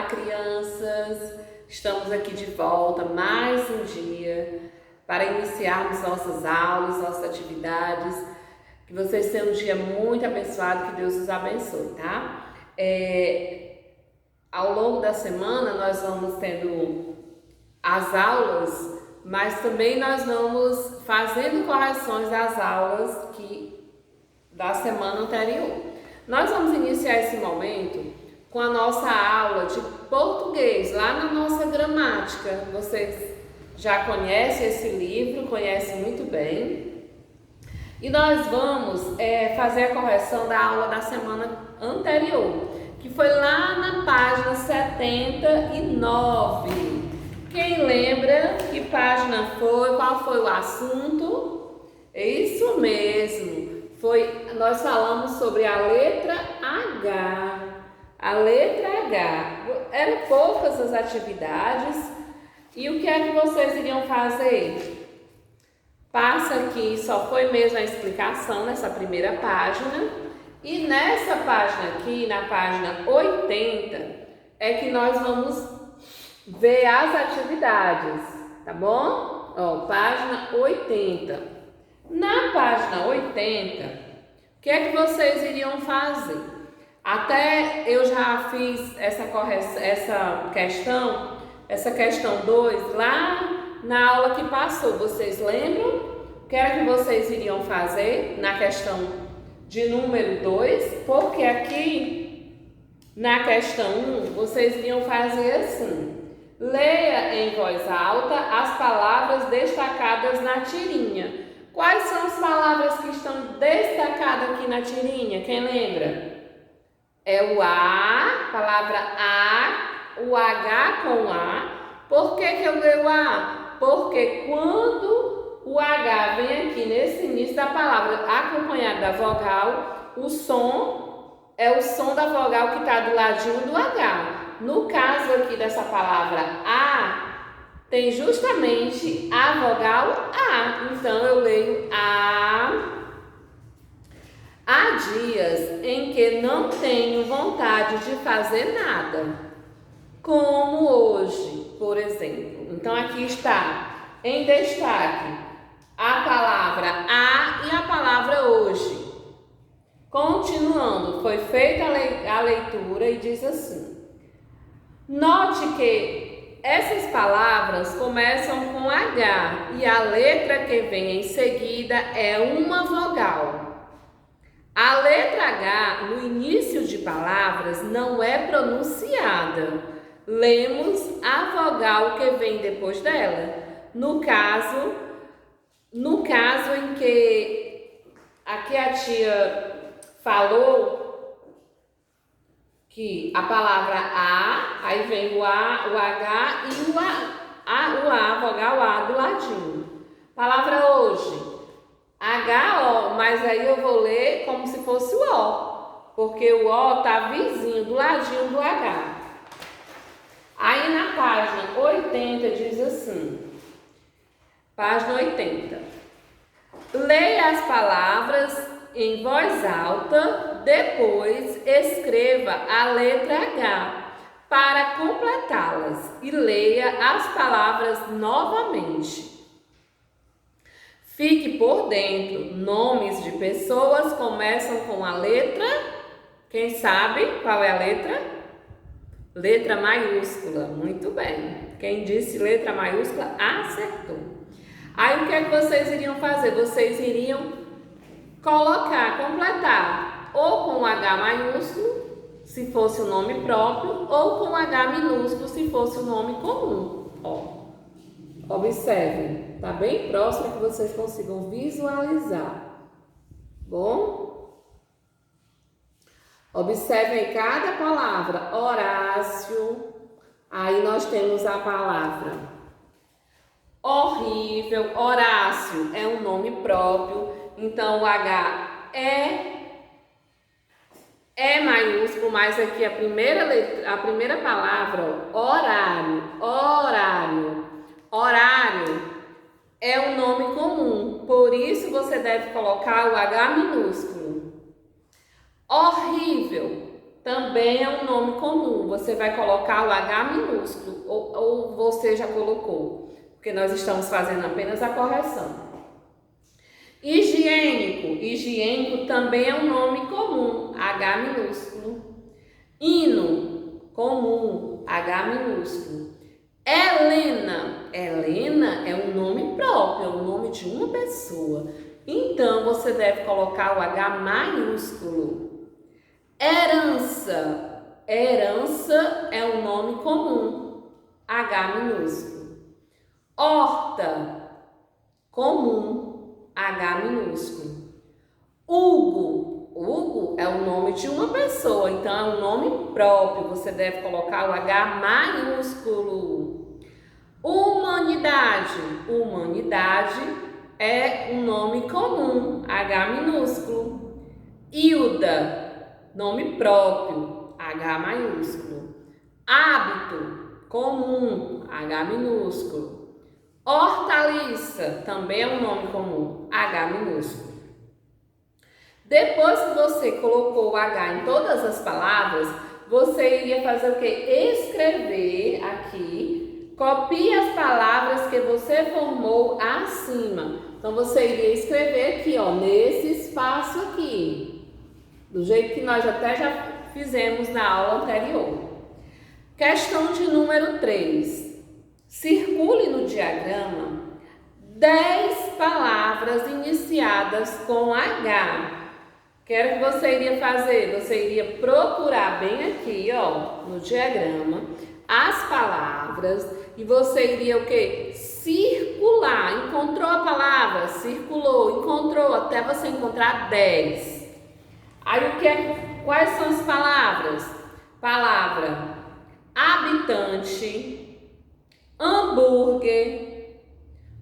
Olá, crianças! Estamos aqui de volta mais um dia para iniciarmos nossas aulas, nossas atividades. Que vocês tenham um dia muito abençoado, que Deus os abençoe, tá? Ao longo da semana nós vamos tendo as aulas, mas também nós vamos fazendo correções das aulas da semana anterior. Nós vamos iniciar esse momento com a nossa aula de português, lá na nossa gramática. Vocês já conhecem esse livro, conhecem muito bem. E nós vamos fazer a correção da aula da semana anterior, que foi lá na página 79. Quem lembra que página foi? Qual foi o assunto? É isso mesmo. Nós falamos sobre a letra H. A letra H. Eram poucas as atividades. E o que é que vocês iriam fazer? Passa aqui, só foi mesmo a explicação nessa primeira página. E nessa página aqui, na página 80, é que nós vamos ver as atividades, tá bom? Ó, página 80. Na página 80, o que é que vocês iriam fazer? Até eu já fiz essa questão 2 lá na aula que passou. Vocês lembram? O que é que vocês iriam fazer na questão de número 2? Porque aqui na questão 1 vocês iriam fazer assim: leia em voz alta as palavras destacadas na tirinha. Quais são as palavras que estão destacadas aqui na tirinha? Quem lembra? É o A, palavra A, o H com A. Por que eu leio A? Porque quando o H vem aqui nesse início da palavra acompanhado da vogal, o som é o som da vogal que está do ladinho do H. No caso aqui dessa palavra A, tem justamente a vogal A. Então eu leio A. Há dias em que não tenho vontade de fazer nada, como hoje, por exemplo. Então aqui está em destaque a palavra a e a palavra hoje. Continuando, foi feita a leitura e diz assim: note que essas palavras começam com H e a letra que vem em seguida é uma vogal. A letra H no início de palavras não é pronunciada. Lemos a vogal que vem depois dela. No caso em que aqui a tia falou que a palavra A, aí vem o A, o H e o A, vogal A do ladinho. Palavra hoje. H-O, mas aí eu vou ler como se fosse o O, porque o O está vizinho, do ladinho do H. Aí na página 80 diz assim, página 80, leia as palavras em voz alta, depois escreva a letra H para completá-las e leia as palavras novamente. Fique por dentro. Nomes de pessoas começam com a letra. Quem sabe qual é a letra? Letra maiúscula. Muito bem. Quem disse letra maiúscula acertou. Aí o que é que vocês iriam fazer? Vocês iriam completar ou com H maiúsculo, se fosse o nome próprio, ou com H minúsculo, se fosse o nome comum. Ó. Observem, tá bem próximo que vocês consigam visualizar. Bom? Observem cada palavra. Horácio, aí nós temos a palavra horrível. Horácio é um nome próprio, então o H é maiúsculo, mas aqui a primeira palavra, horário. Horário é um nome comum, por isso você deve colocar o H minúsculo. Horrível também é um nome comum. Você vai colocar o H minúsculo, ou você já colocou, porque nós estamos fazendo apenas a correção. Higiênico. Higiênico também é um nome comum, H minúsculo. Hino, comum, H minúsculo. Helena. Helena é um nome próprio, é um nome de uma pessoa. Então, você deve colocar o H maiúsculo. Herança. Herança é um nome comum, H minúsculo. Horta, comum, H minúsculo. Hugo. Hugo é o nome de uma pessoa, então é um nome próprio. Você deve colocar o H maiúsculo. Humanidade. Humanidade é um nome comum, H minúsculo. Hilda, nome próprio, H maiúsculo. Hábito, comum, H minúsculo. Hortaliça, também é um nome comum, H minúsculo. Depois que você colocou o H em todas as palavras, você iria fazer o quê? Escrever aqui, copie as palavras que você formou acima. Então, você iria escrever aqui, ó, nesse espaço aqui, do jeito que nós até já fizemos na aula anterior. Questão de número 3. Circule no diagrama 10 palavras iniciadas com H. Quero que você iria fazer, você iria procurar bem aqui, ó, no diagrama, as palavras e você iria o quê? Circular. Encontrou a palavra? Circulou, encontrou, até você encontrar 10. Aí o que é? Quais são as palavras? Palavra habitante, hambúrguer,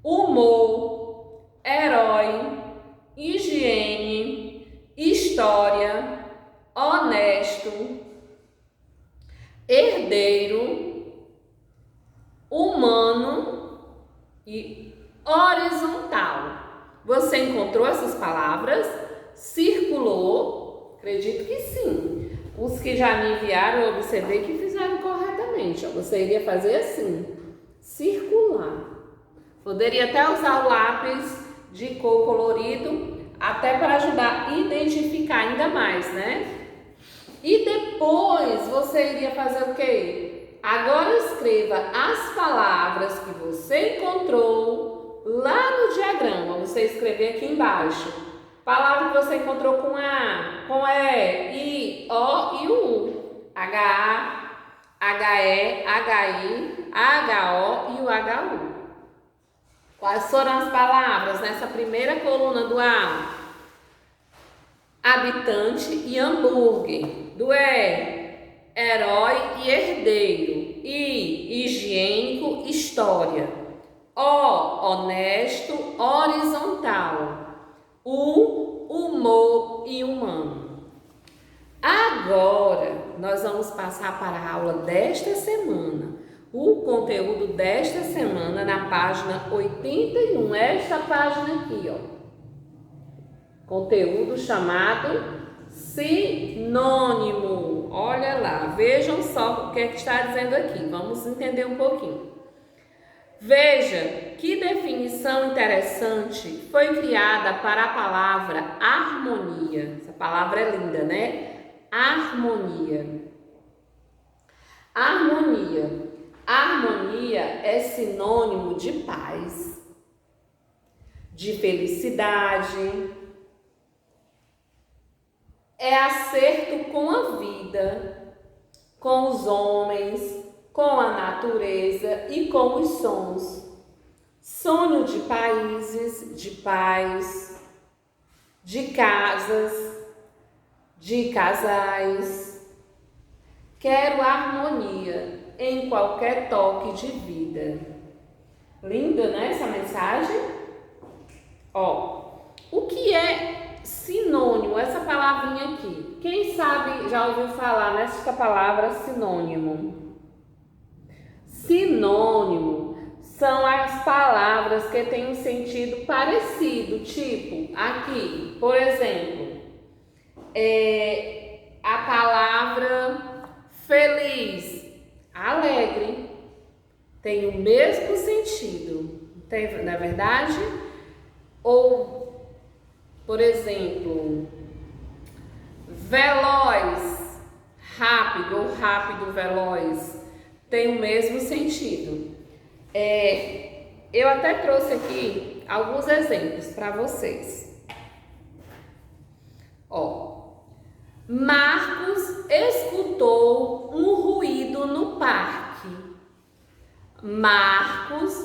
humor, herói, higiene, história, honesto, herdeiro, humano e horizontal. Você encontrou essas palavras? Circulou? Acredito que sim. Os que já me enviaram, eu observei que fizeram corretamente. Você iria fazer assim, circular. Poderia até usar o lápis de cor colorido, até para ajudar a identificar ainda mais, né? E depois você iria fazer o quê? Agora escreva as palavras que você encontrou lá no diagrama. Você escrever aqui embaixo. Palavra que você encontrou com A, com E, I, O e o U. H-A, H-E, H-I, H-O e o H-U. Quais foram as palavras nessa primeira coluna do A? Habitante e hambúrguer. Do E, herói e herdeiro. I, higiênico, história. O, honesto, horizontal. U, humor e humano. Agora, nós vamos passar para a aula desta semana. O conteúdo desta semana na página 81, esta página aqui, ó. Conteúdo chamado sinônimo. Olha lá, vejam só o que é que está dizendo aqui. Vamos entender um pouquinho. Veja que definição interessante foi criada para a palavra harmonia. Essa palavra é linda, né? Harmonia. Harmonia. Harmonia é sinônimo de paz, de felicidade, é acerto com a vida, com os homens, com a natureza e com os sons. Sonho de países, de paz, de casas, de casais. Quero harmonia em qualquer toque de vida. Linda, né, essa mensagem? Ó, o que é sinônimo, essa palavrinha aqui? Quem sabe já ouviu falar nessa palavra sinônimo? Sinônimo são as palavras que têm um sentido parecido, tipo aqui, por exemplo, a palavra feliz, alegre, tem o mesmo sentido, não é verdade? Ou, por exemplo, veloz, rápido ou rápido, veloz, tem o mesmo sentido. Eu até trouxe aqui alguns exemplos para vocês. Marcos escutou um ruído no parque. Marcos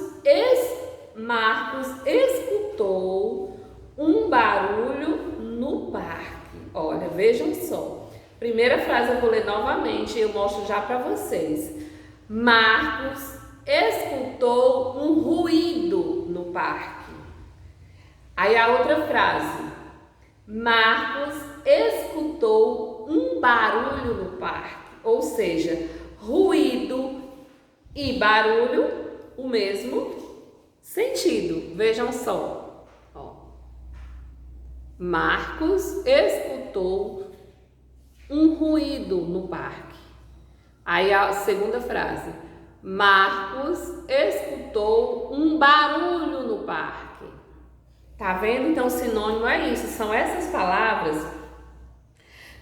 escutou um barulho no parque. Olha, vejam só. Primeira frase eu vou ler novamente e eu mostro já para vocês. Marcos escutou um ruído no parque. Aí a outra frase. Marcos escutou um barulho no parque. Ou seja, ruído e barulho, o mesmo sentido. Vejam só. Marcos escutou um ruído no parque. Aí a segunda frase. Marcos escutou um barulho no parque. Tá vendo? Então, sinônimo é isso. São essas palavras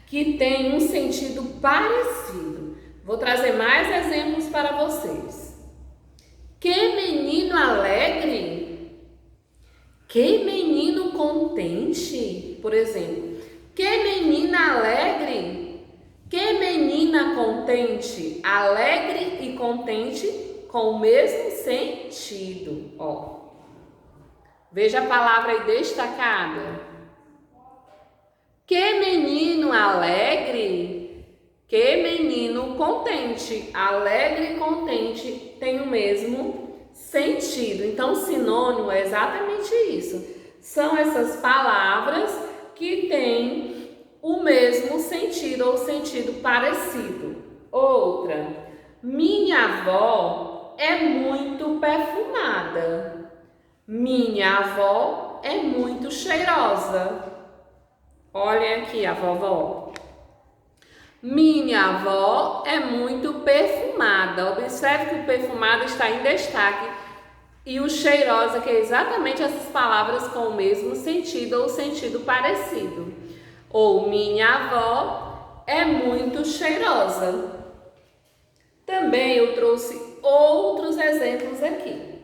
que têm um sentido parecido. Vou trazer mais exemplos para vocês. Que menino alegre. Que menino contente. Por exemplo, que menina alegre. Que menina contente. Alegre e contente com o mesmo sentido. Veja a palavra aí destacada. Que menino alegre. Que menino contente. Alegre e contente tem o mesmo sentido. Então, sinônimo é exatamente isso. São essas palavras que têm o mesmo sentido ou sentido parecido. Outra. Minha avó é muito perfumada. Minha avó é muito cheirosa. Olhem aqui a vovó. Minha avó é muito perfumada. Observe que o perfumado está em destaque. E o cheirosa, que é exatamente essas palavras com o mesmo sentido ou sentido parecido. Ou minha avó é muito cheirosa. Também eu trouxe outros exemplos aqui.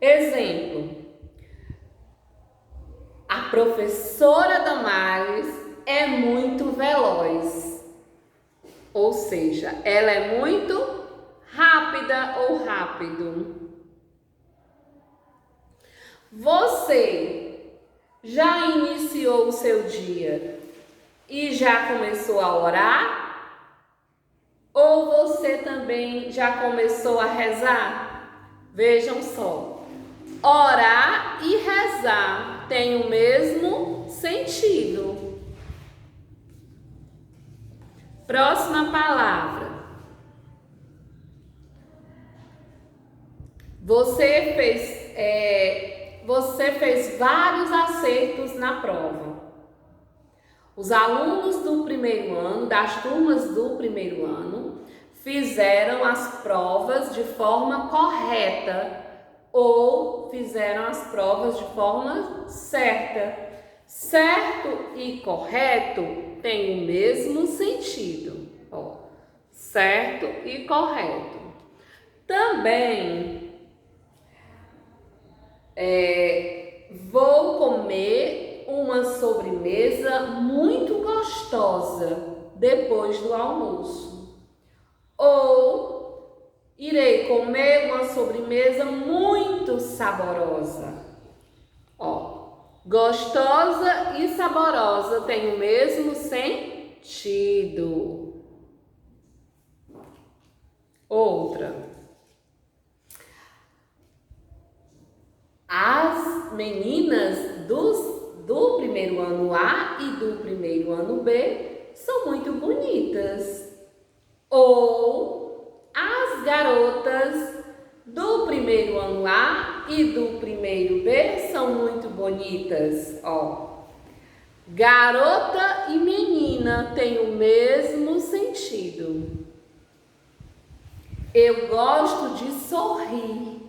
Exemplo, a professora Damares é muito veloz, ou seja, ela é muito rápida ou rápido. Você já iniciou o seu dia e já começou a orar? Ou você também já começou a rezar? Vejam só. Orar e rezar têm o mesmo sentido. Próxima palavra. Você fez vários acertos na prova. Os alunos do primeiro ano, das turmas do primeiro ano, fizeram as provas de forma correta. Ou fizeram as provas de forma certa. Certo e correto têm o mesmo sentido. Certo e correto. Também vou comer uma sobremesa muito gostosa depois do almoço. Ou irei comer uma sobremesa muito saborosa. Gostosa e saborosa têm o mesmo sentido. Outra. As meninas do primeiro ano A e do primeiro ano B são muito bonitas. Ou as garotas do primeiro ano A e do primeiro B são muito bonitas. Garota e menina. menina tem o mesmo sentido. Eu gosto de sorrir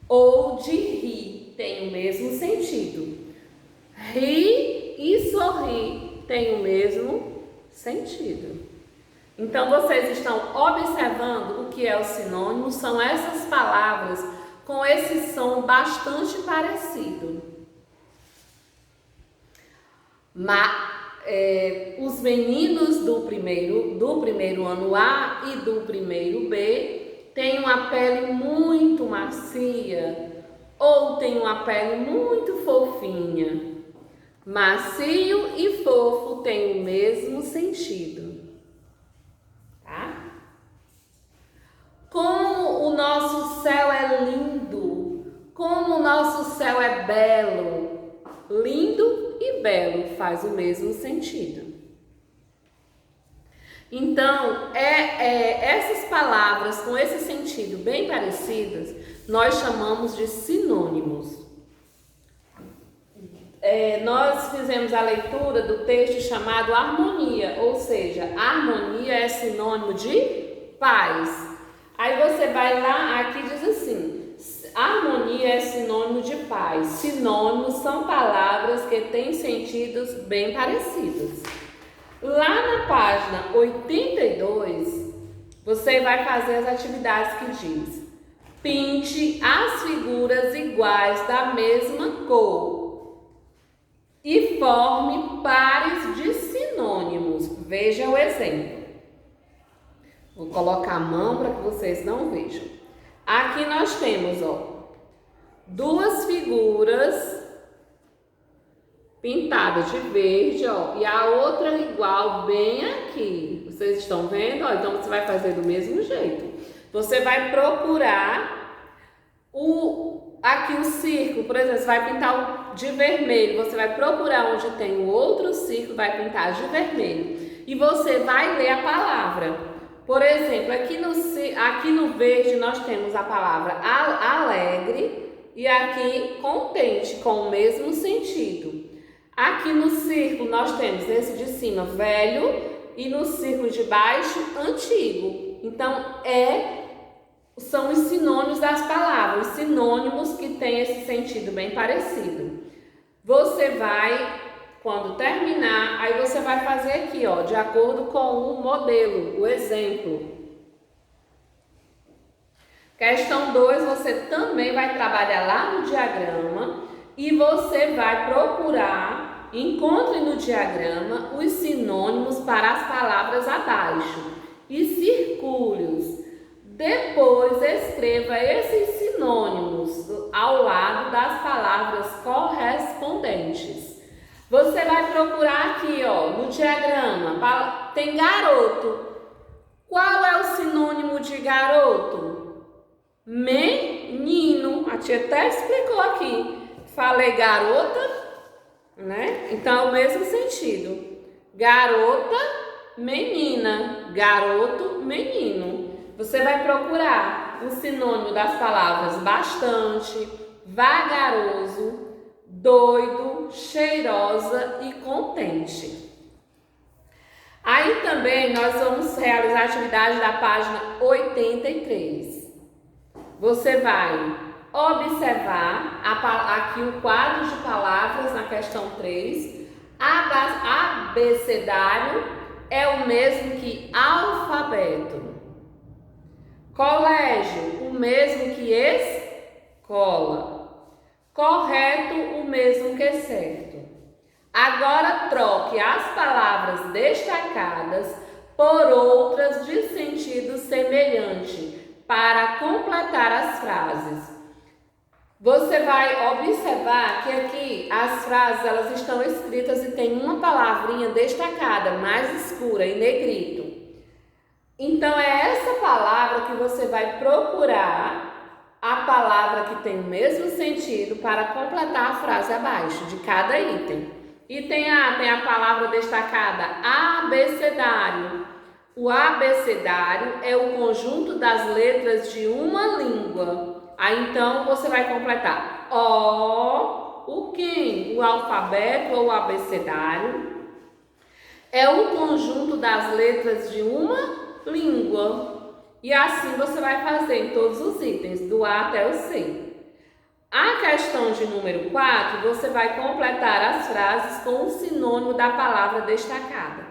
ou de rir tem o mesmo sentido. Rir e sorrir tem o mesmo sentido. Então, vocês estão observando o que é o sinônimo? São essas palavras com esse som bastante parecido. Os meninos do primeiro ano A e do primeiro B têm uma pele muito macia ou têm uma pele muito fofinha. Macio e fofo têm o mesmo sentido. Tá? Como o nosso céu é lindo, como o nosso céu é belo. Lindo e belo faz o mesmo sentido. Então, essas palavras com esse sentido bem parecidas, nós chamamos de sinônimos. Nós fizemos a leitura do texto chamado harmonia, ou seja, harmonia é sinônimo de paz. Aí você vai lá, aqui diz assim, harmonia é sinônimo de paz. Sinônimos são palavras que têm sentidos bem parecidos. Lá na página 82, você vai fazer as atividades que diz: pinte as figuras iguais da mesma cor e forme pares de sinônimos. Veja o exemplo. Vou colocar a mão para que vocês não vejam. Aqui nós temos, duas figuras pintadas de verde, e a outra igual bem aqui. Vocês estão vendo? Então você vai fazer do mesmo jeito. Você vai procurar aqui o círculo, por exemplo, você vai pintar de vermelho, você vai procurar onde tem o outro círculo, vai pintar de vermelho. E você vai ler a palavra. Por exemplo, aqui no verde nós temos a palavra alegre e aqui contente, com o mesmo sentido. Aqui no círculo nós temos nesse de cima velho e no círculo de baixo antigo. Então, são os sinônimos das palavras, os sinônimos que têm esse sentido bem parecido. Você vai, quando terminar, aí você vai fazer aqui, de acordo com o modelo, o exemplo. Questão 2, você também vai trabalhar lá no diagrama e você vai procurar, encontre no diagrama os sinônimos para as palavras abaixo e circule-os. Depois escreva esses sinônimos ao lado das palavras correspondentes. Você vai procurar aqui, no diagrama, tem garoto. Qual é o sinônimo de garoto? Menino. A tia até explicou aqui. Falei garota, né? Então é o mesmo sentido. Garota, menina. Garoto, menino. Você vai procurar o sinônimo das palavras bastante, vagaroso, doido, cheirosa e contente. Aí também nós vamos realizar a atividade da página 83. Você vai observar aqui o quadro de palavras na questão 3. Abecedário é o mesmo que alfabeto. Colégio, o mesmo que escola. Correto, o mesmo que certo. Agora troque as palavras destacadas por outras de sentido semelhante para completar as frases. Você vai observar que aqui as frases elas estão escritas e tem uma palavrinha destacada, mais escura, em negrito. Então é essa palavra que você vai procurar, a palavra que tem o mesmo sentido para completar a frase abaixo de cada item. E tem a palavra destacada abecedário. O abecedário é o conjunto das letras de uma língua. Aí então você vai completar o alfabeto ou o abecedário. é o conjunto das letras de uma língua. E assim você vai fazer em todos os itens, do A até o C. A questão de número 4, você vai completar as frases com o sinônimo da palavra destacada.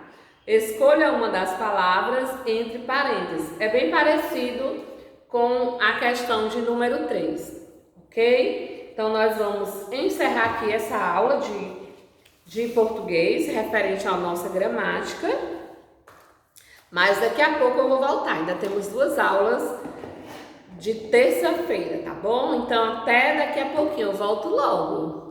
Escolha uma das palavras entre parênteses. É bem parecido com a questão de número 3, ok? Então, nós vamos encerrar aqui essa aula de português referente à nossa gramática. Mas daqui a pouco eu vou voltar. Ainda temos 2 aulas de terça-feira, tá bom? Então, até daqui a pouquinho. Eu volto logo.